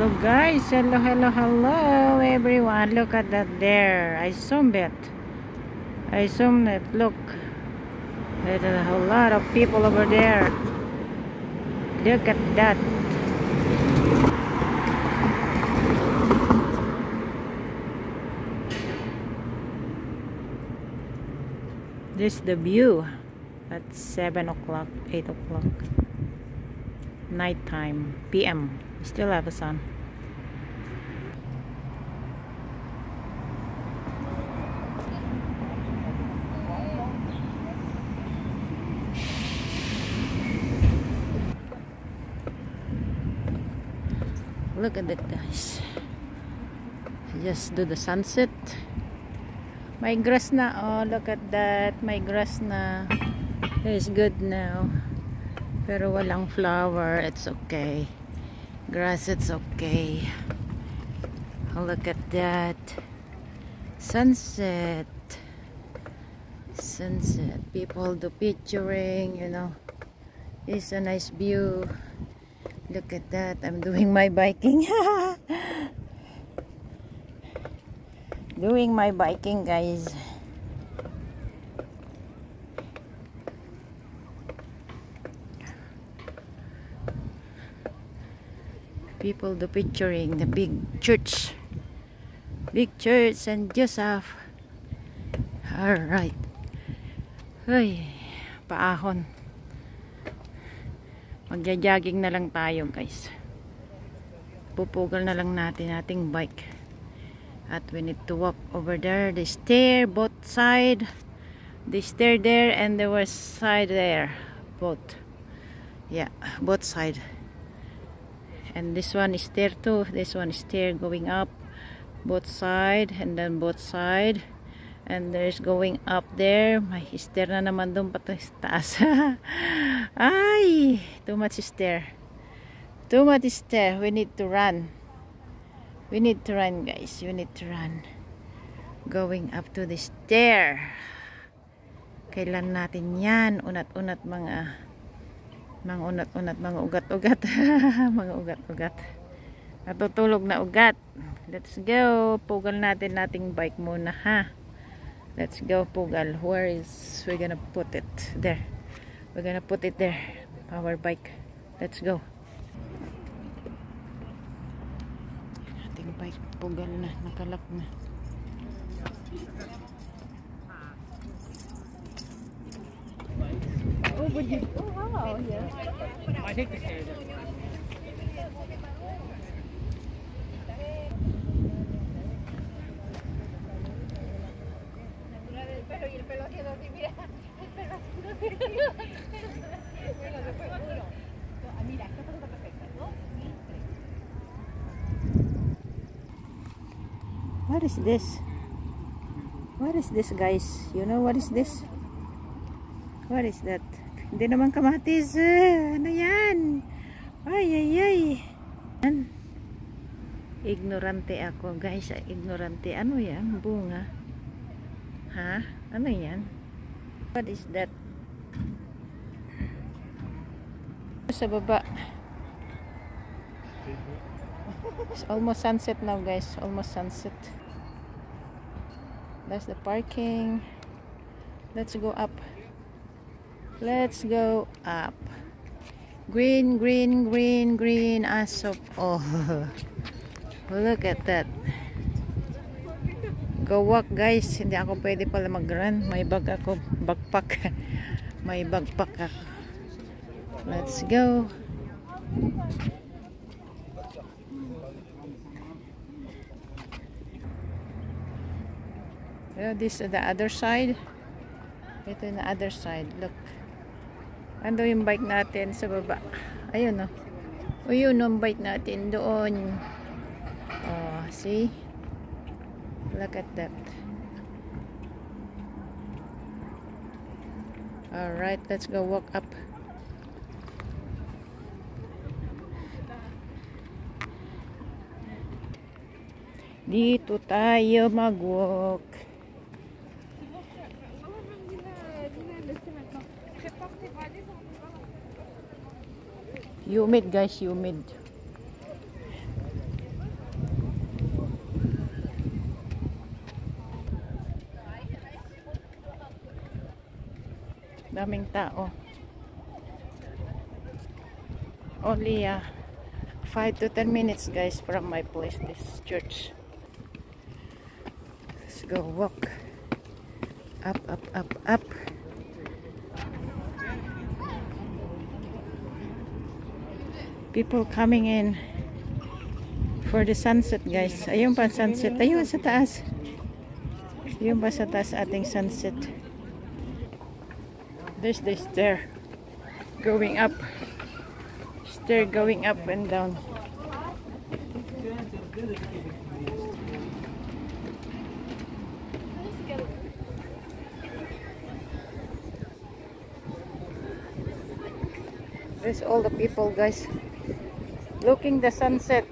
Hello guys, hello everyone. Look at that there. I zoomed it. Look, there's a whole lot of people over there. Look at that. This is the view at 7 o'clock, 8 o'clock, nighttime, PM. Still have the sun. Look at that, guys. Just do the sunset. May grass na. Oh, look at that. May grass na. It's good now. Pero walang flower. It's okay. Grass, it's okay. Oh, look at that. Sunset. People do picturing, you know. It's a nice view. Look at that. I'm doing my biking. Doing my biking, guys. People do picturing the big church St. Joseph. Alright. Ay, paahon. Magja-jogging na lang tayo, guys. Pupugal na lang natin ating bike. At we need to walk over there. The stair, both side. The stair there and there was side there. Both. Yeah, both side. And this one is stair too. This one is stair going up. Both side. And then both side. And there's going up there. May stair na naman doon taas. Ay! Too much stair. Too much stair. We need to run. We need to run, guys. We need to run. Going up to the stair. Kailan natin yan? Unat-unat mga ugat-ugat. Mga ugat-ugat. Natutulog na ugat. Let's go. Pugal natin nating bike muna, ha? Let's go, pugal. Where is we gonna put it? There. We're gonna put it there. Power bike. Let's go. Ating bike pugal na. Nakalak na. Oh, would you? Oh, wow. Yeah. I think the stairs. What is this? What is this, guys? You know what is this? What is that? Hindi naman kamatis. Ano yan? Ay. Ignorante ako, guys. Ignorante. Ano yan? Bunga. Ha? Ano yan? What is that? Sa baba. It's almost sunset now, guys. Almost sunset. That's the parking. Let's go up. Let's go up. Green as of oh. Look at that. Go walk, guys. Hindi ako pwede pala mag-run. May bag ako, backpack. May backpack ako. Let's go. This is the other side. Ito yung other side. Look. Ando yung bike natin sa baba. Ayun, oh. O yun yung bike natin doon. Oh, see? Look at that. Alright, let's go walk up. Dito tayo mag-walk. Humid, guys, humid. Daming tao. Only 5 to 10 minutes guys from my place, this church. Let's go walk up, up, up, up. People coming in for the sunset guys. Ayun pa sunset. Ayun sa taas. Ayun pa sa taas ating sunset. There's the stair going up. Stair going up and down. There's all the people guys looking the sunset.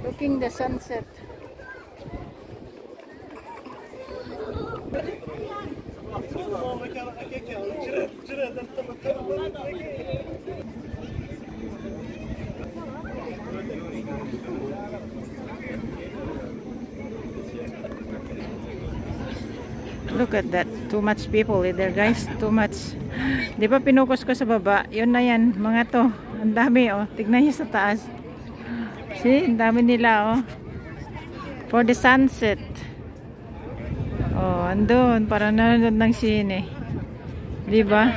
Looking the sunset. Look at that. Too much people there guys. Too much. Di ba pinukus ko sa baba? Yun na yan. Mga to. Ang dami oh. Tignan niyo sa taas. See? Ang dami nila oh. For the sunset. Oh, andun. Parang nanonood ng sine. Di ba?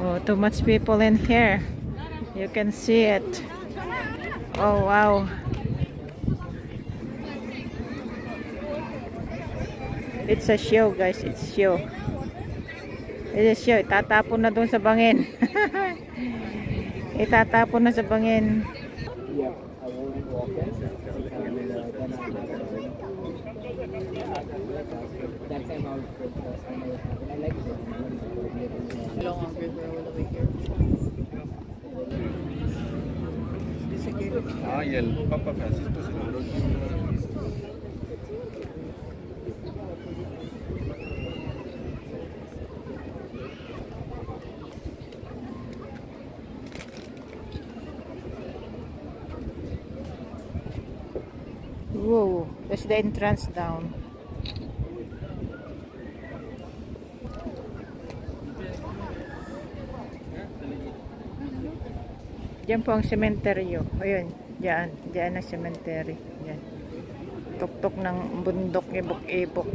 Oh, too much people in here. You can see it. Oh, wow. It's a show, guys. It's show. It's a show. Itatapon na doon sa bangin. Itatapon na sa bangin. Ah, y el Papa Francisco se logró. Whoa, that's the entrance down. Diyan po ang sementeryo. Ayun, diyan. Diyan ang cemetery. Diyan. Tuktok ng bundok, ibok-ibok.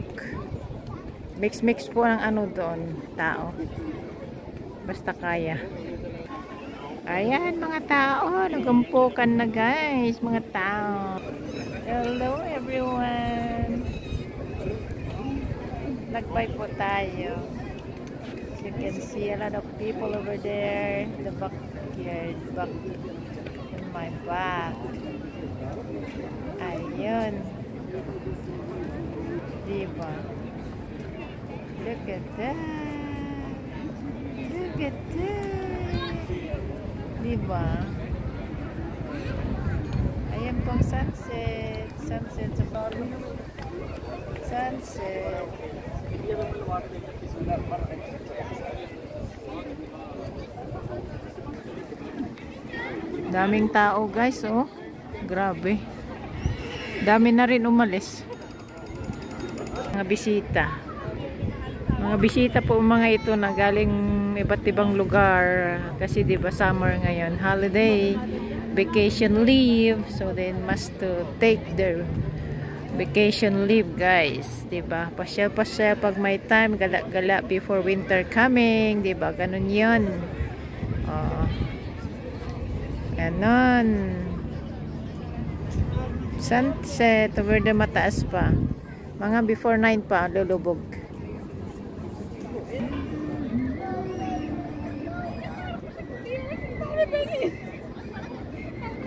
Mix-mix po ng ano doon, tao. Basta kaya. Ayan, mga tao. Nagumpukan na guys, mga tao. Hello everyone. Nagbay po tayo. You can see a lot of people over there in the backyard, back in my back. Ayun. Diba? Look at that. Look at that. Diba? Ayan pong sunset. Sunset sa sunset. Daming tao guys, oh. Grabe. Dami na rin umalis. Mga bisita. Mga bisita po mga ito na galing iba't ibang lugar kasi 'di ba summer ngayon, holiday, vacation leave, so they must to take their vacation leave guys, 'di ba? Pasyal-pasyal pag may time, gala-gala before winter coming, 'di ba? Ganun 'yon. Oh. Ganon. Sunset over the mataas pa. Mga before 9 pa lulubog.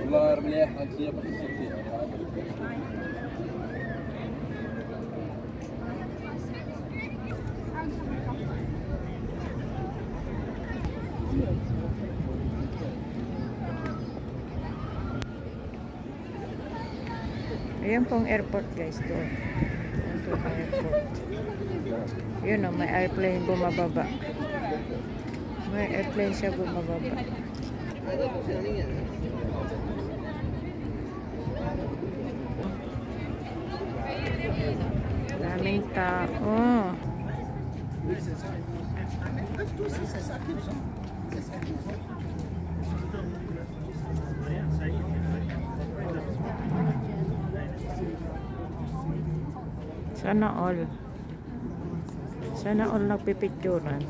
والله مليح أجزية بحسيتي. Ayan pong airport guys doon. Ito ang airport. Yun o, may airplane bumababa. May airplane siya bumababa. daming tao. Sana all. Sana all nagpipicturan.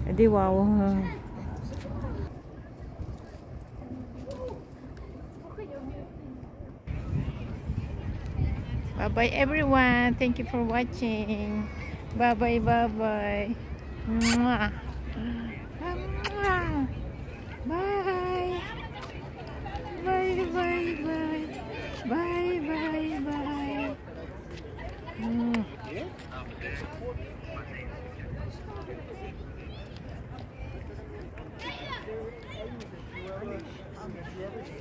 Edi wow. Bye bye everyone. Thank you for watching. Bye bye, bye bye. Mwah. Mwah. Bye. Bye bye bye. Bye bye bye.